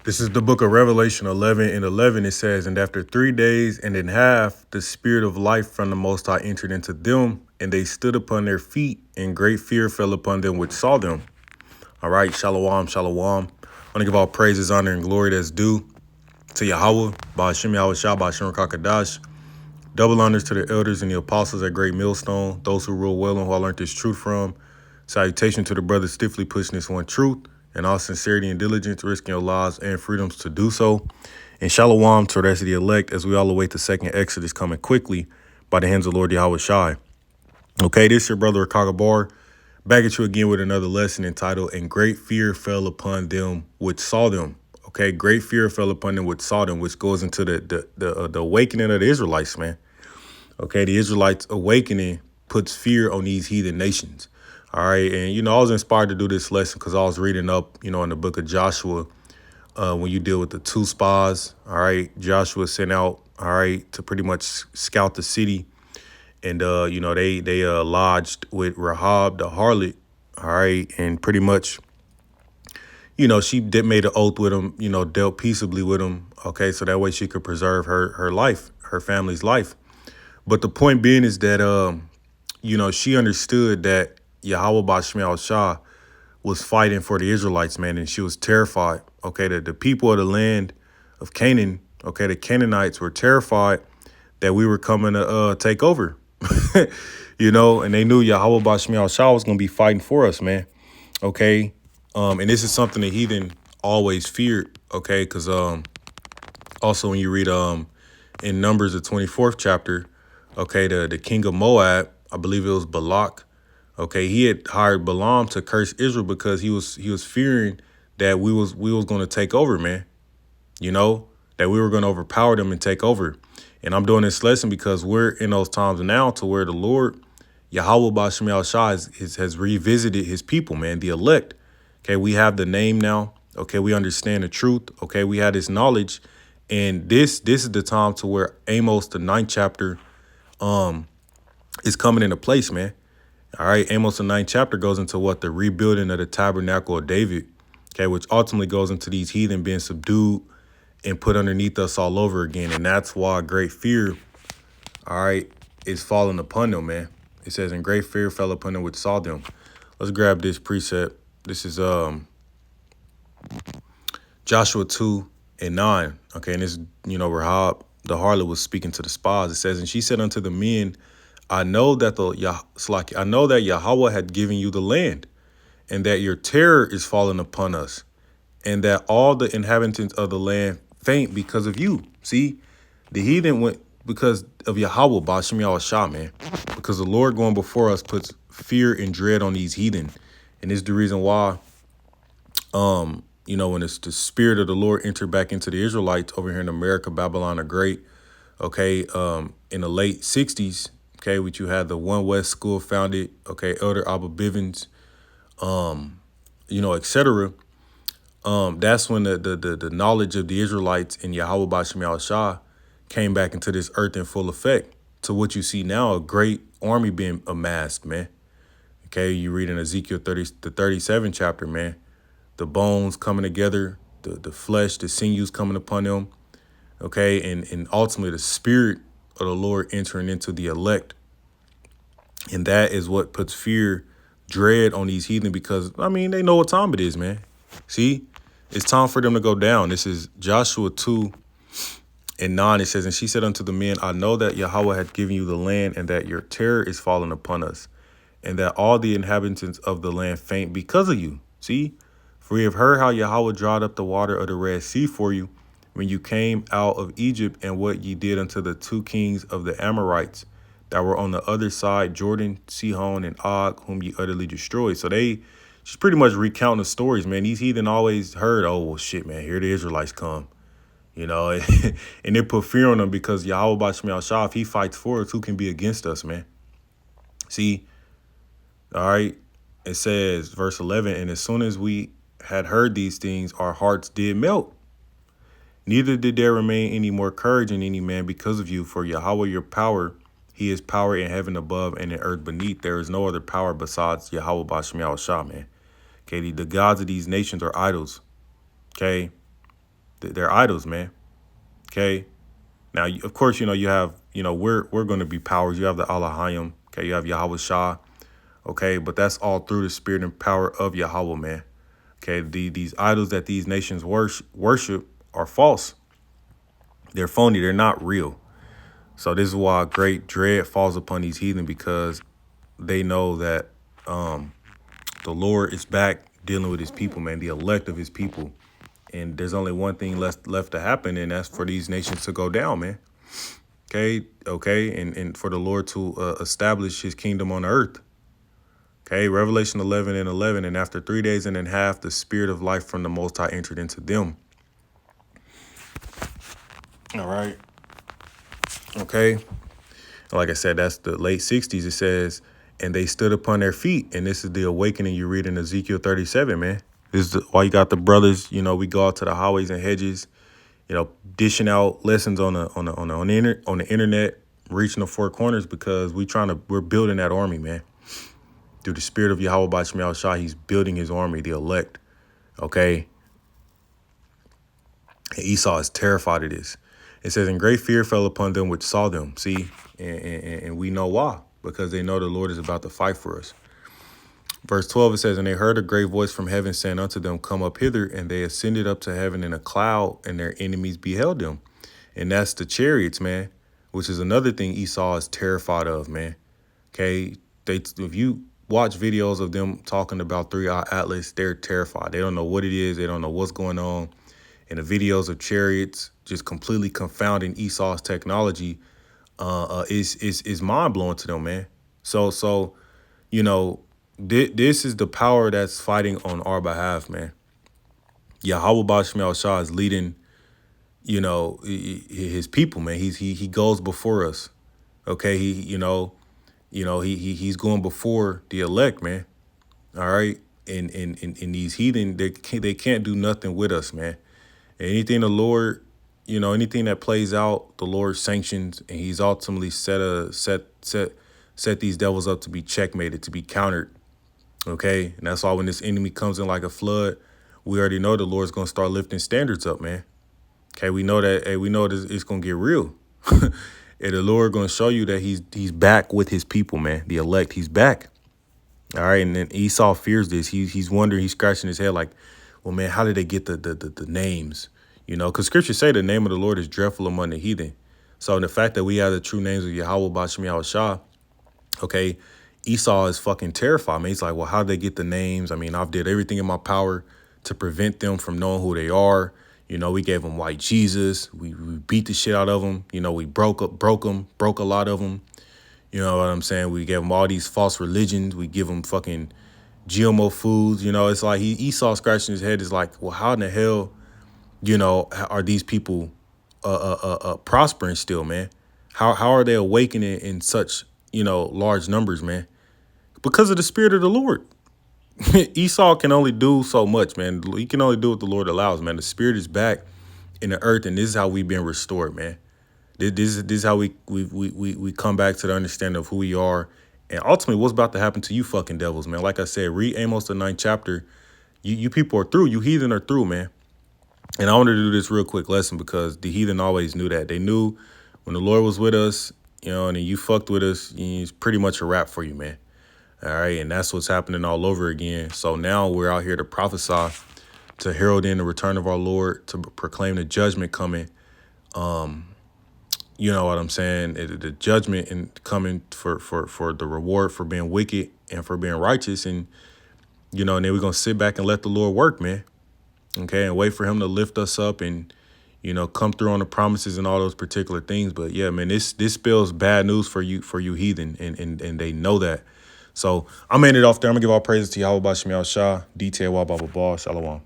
This is the book of Revelation 11 and 11. It says, "And after 3 days and in half, the spirit of life from the Most High entered into them, and they stood upon their feet, and great fear fell upon them which saw them." All right, shalom, shalom. I want to give all praises, honor, and glory that's due to Yahawah, Ba'ashem Yahweh Ba'ashem Kakadash. Double honors to the elders and the apostles at Great Millstone, those who rule well and who I learned this truth from. Salutation to the brothers stiffly pushing this one truth, and all sincerity and diligence, risking your lives and freedoms to do so. And shalom to the rest of the elect as we all await the second Exodus coming quickly by the hands of Lord Yahweh Shai. Okay, this is your brother Akagabar, back at you again with another lesson entitled, "And great fear fell upon them which saw them." Okay, great fear fell upon them which saw them, which goes into the awakening of the Israelites, man. Okay, the Israelites awakening puts fear on these heathen nations. All right, and I was inspired to do this lesson because I was reading up, in the book of Joshua, when you deal with the two spies. All right, Joshua sent out, all right, to pretty much scout the city, and they lodged with Rahab the harlot. All right, and pretty much, she did made an oath with him, dealt peaceably with him. Okay, so that way she could preserve her life, her family's life. But the point being is that, she understood that Yahawah Bashmiel Shah was fighting for the Israelites, man, and she was terrified. Okay, the people of the land of Canaan, okay, the Canaanites were terrified that we were coming to take over, and they knew Yahawah Bashmiel Shah was going to be fighting for us, man. Okay, and this is something the heathen always feared, okay, because also when you read in Numbers, the 24th chapter, okay, the king of Moab, I believe it was Balak. Okay, he had hired Balaam to curse Israel because he was fearing that we was going to take over, man. That we were going to overpower them and take over. And I'm doing this lesson because we're in those times now to where the Lord, Yahawah Bashmiel Shah, has revisited his people, man, the elect. Okay, we have the name now. Okay, we understand the truth. Okay, we have this knowledge. And this is the time to where Amos, the 9th chapter, is coming into place, man. All right, Amos, the 9th chapter, goes into what? The rebuilding of the tabernacle of David, okay, which ultimately goes into these heathen being subdued and put underneath us all over again. And that's why great fear, all right, is falling upon them, man. It says, "And great fear fell upon them which saw them." Let's grab this precept. This is Joshua 2 and 9. Okay, and this, Rahab, the harlot, was speaking to the spies. It says, "And she said unto the men, I know that Yahawah had given you the land, and that your terror is fallen upon us, and that all the inhabitants of the land faint because of you." See, the heathen went because of Yahawah Ba'ashem Yahweh Shah, man. Because the Lord going before us puts fear and dread on these heathen. And this is the reason why, when it's the spirit of the Lord entered back into the Israelites over here in America, Babylon the Great, okay, in the late 60s, okay, which you had the One West School founded, okay, Elder Abba Bivens, etc. That's when the knowledge of the Israelites and Yahawah Bashmiel Shah came back into this earth in full effect. To what you see now, a great army being amassed, man. Okay, you read in Ezekiel 30, the 37th chapter, man. The bones coming together, the flesh, the sinews coming upon them. Okay, and ultimately the spirit of the Lord entering into the elect. And that is what puts fear, dread on these heathen because, they know what time it is, man. See, it's time for them to go down. This is Joshua 2 and 9. It says, "And she said unto the men, I know that Yahawah hath given you the land, and that your terror is fallen upon us, and that all the inhabitants of the land faint because of you." See, "For we have heard how Yahawah dried up the water of the Red Sea for you when you came out of Egypt, and what ye did unto the two kings of the Amorites that were on the other side, Jordan, Sihon, and Og, whom ye utterly destroyed." So she's pretty much recounting the stories, man. These heathen always heard, oh, well, shit, man, here the Israelites come, and they put fear on them because Yahawah Bashmiel Shah, if he fights for us, who can be against us, man? See, all right, it says, verse 11, "And as soon as we had heard these things, our hearts did melt. Neither did there remain any more courage in any man because of you, for Yahawah your power, he is power in heaven above and in earth beneath. There is no other power besides Yahawah Bashmiel Shah, man." Okay, the gods of these nations are idols. Okay, They're idols, man. Okay. Now, of course, you have, we're going to be powers. You have the Allahayim. Okay. You have Yahawah Shah. Okay. But that's all through the spirit and power of Yahawah, man. Okay. These idols that these nations worship are false. They're phony. They're not real. So this is why great dread falls upon these heathen, because they know that the Lord is back dealing with his people, man, the elect of his people. And there's only one thing left to happen, and that's for these nations to go down, man. Okay, and for the Lord to establish his kingdom on earth. Okay, Revelation 11:11, and after 3 days and a half, the spirit of life from the Most High entered into them. All right. Okay. Like I said, that's the late 60s. It says, and they stood upon their feet. And this is the awakening you read in Ezekiel 37, man. This is why you got the brothers, we go out to the highways and hedges, dishing out lessons on the internet, reaching the four corners, because we're building that army, man. Through the spirit of Yahawah Bashmiel Shah, he's building his army, the elect. Okay. And Esau is terrified of this. It says, and great fear fell upon them which saw them. See, and we know why, because they know the Lord is about to fight for us. Verse 12, it says, and they heard a great voice from heaven saying unto them, come up hither. And they ascended up to heaven in a cloud, and their enemies beheld them. And that's the chariots, man, which is another thing Esau is terrified of, man. Okay, if you watch videos of them talking about 3-Eye Atlas, they're terrified. They don't know what it is. They don't know what's going on. And the videos of chariots just completely confounding Esau's technology is mind blowing to them, man. So this is the power that's fighting on our behalf, man. Yahawah Bashmiel Shah is leading, his people, man. He goes before us. Okay, he's going before the elect, man. All right, and these heathen, they can't do nothing with us, man. Anything the Lord, anything that plays out, the Lord sanctions, and he's ultimately set these devils up to be checkmated, to be countered. Okay, and that's why when this enemy comes in like a flood, we already know the Lord's gonna start lifting standards up, man. Okay, we know that. Hey, we know that it's gonna get real. And the Lord gonna show you that he's back with his people, man. The elect, he's back. All right, and then Esau fears this. He's wondering. He's scratching his head like, well, man, how did they get the names? Because scriptures say the name of the Lord is dreadful among the heathen. So the fact that we have the true names of Yahawah Bashmiel Shah, okay, Esau is fucking terrified. I mean, he's like, well, how did they get the names? I mean, I've did everything in my power to prevent them from knowing who they are. We gave them white Jesus. We beat the shit out of them. We broke a lot of them. You know what I'm saying? We gave them all these false religions. We give them fucking GMO foods. It's like Esau scratching his head is like, well, how in the hell, are these people prospering still, man? How are they awakening in such, large numbers, man? Because of the spirit of the Lord. Esau can only do so much, man. He can only do what the Lord allows, man. The spirit is back in the earth, and this is how we've been restored, man. This is how we come back to the understanding of who we are, and ultimately what's about to happen to you fucking devils, man. Like I said, read Amos the 9th chapter. You people are through. You heathen are through, man. And I wanted to do this real quick lesson because the heathen always knew that. They knew when the Lord was with us, and then you fucked with us, it's pretty much a wrap for you, man. All right, and that's what's happening all over again. So now we're out here to prophesy, to herald in the return of our Lord, to proclaim the judgment coming. You know what I'm saying? The judgment and coming for the reward for being wicked and for being righteous. And, and then we're going to sit back and let the Lord work, man. Okay, and wait for him to lift us up and, come through on the promises and all those particular things. But yeah, man, this spells bad news for you heathen, and they know that. So I'm ending it off there. I'm gonna give all praises to Yahawah Bashmiel Shah, detail, blah, blah, blah, blah, shalom.